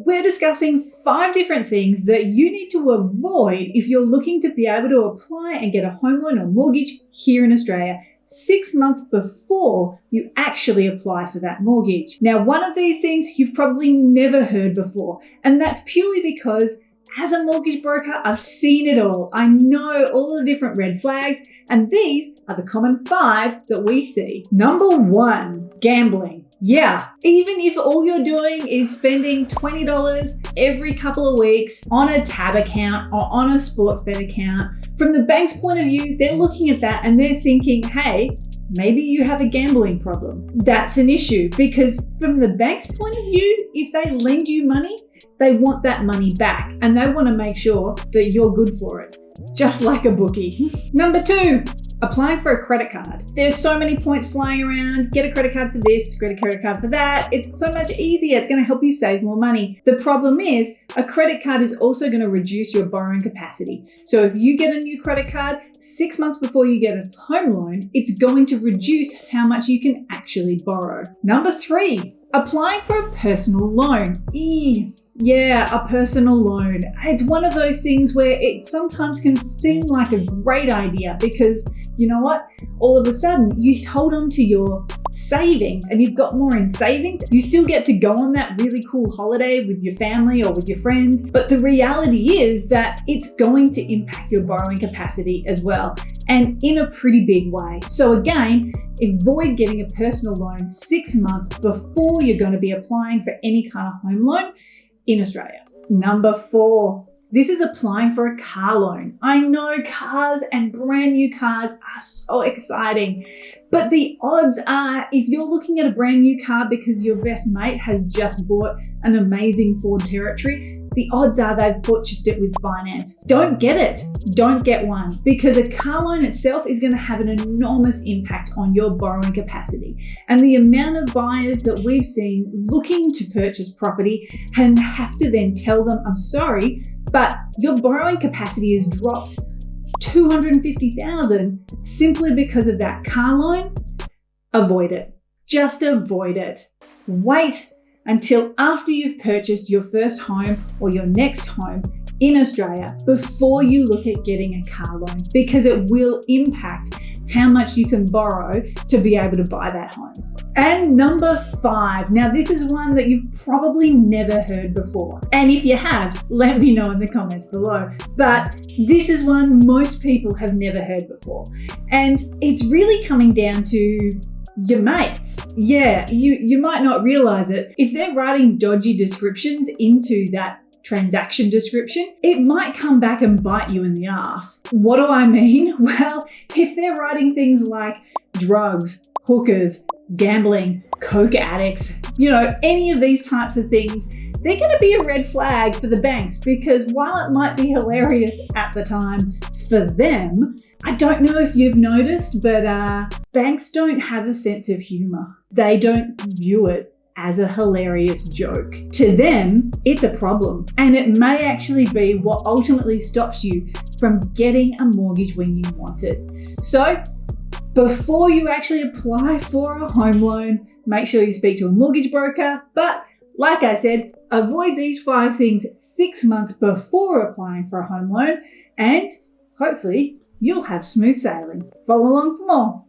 we're discussing 5 different things that you need to avoid if you're looking to be able to apply and get a home loan or mortgage here in Australia 6 months before you actually apply for that mortgage. Now, one of these things you've probably never heard before, and that's purely because as a mortgage broker, I've seen it all. I know all the different red flags, and these are the common 5 that we see. Number 1, gambling. Yeah, even if all you're doing is spending $20 every couple of weeks on a tab account or on a Sportsbet account, from the bank's point of view, they're looking at that and they're thinking, hey, maybe you have a gambling problem. That's an issue because from the bank's point of view, if they lend you money, they want that money back and they want to make sure that you're good for it, just like a bookie. Number 2, applying for a credit card. There's so many points flying around. Get a credit card for this, get a credit card for that. It's so much easier. It's going to help you save more money. The problem is a credit card is also going to reduce your borrowing capacity. So if you get a new credit card 6 months before you get a home loan, it's going to reduce how much you can actually borrow. Number 3, applying for a personal loan. Yeah, a personal loan. It's one of those things where it sometimes can seem like a great idea because you know what? All of a sudden you hold on to your savings and you've got more in savings. You still get to go on that really cool holiday with your family or with your friends. But the reality is that it's going to impact your borrowing capacity as well, and in a pretty big way. So again, avoid getting a personal loan 6 months before you're going to be applying for any kind of home loan in Australia. Number 4, this is applying for a car loan. I know cars and brand new cars are so exciting, but the odds are if you're looking at a brand new car because your best mate has just bought an amazing Ford Territory, the odds are they've purchased it with finance. Don't get it. Don't get one because a car loan itself is going to have an enormous impact on your borrowing capacity. And the amount of buyers that we've seen looking to purchase property and have to then tell them, I'm sorry, but your borrowing capacity has dropped $250,000 simply because of that car loan. Avoid it. Just avoid it. Wait until after you've purchased your first home or your next home in Australia before you look at getting a car loan because it will impact how much you can borrow to be able to buy that home. And number 5, now this is one that you've probably never heard before. And if you have, let me know in the comments below. But this is one most people have never heard before. And it's really coming down to your mates. Yeah, you might not realize it. If they're writing dodgy descriptions into that transaction description, it might come back and bite you in the ass. What do I mean? Well, if they're writing things like drugs, hookers, gambling, coke addicts, any of these types of things, they're going to be a red flag for the banks because while it might be hilarious at the time for them, I don't know if you've noticed, but banks don't have a sense of humor. They don't view it as a hilarious joke. To them, it's a problem. And it may actually be what ultimately stops you from getting a mortgage when you want it. So before you actually apply for a home loan, make sure you speak to a mortgage broker. But like I said, avoid these 5 things 6 months before applying for a home loan, and hopefully you'll have smooth sailing. Follow along for more.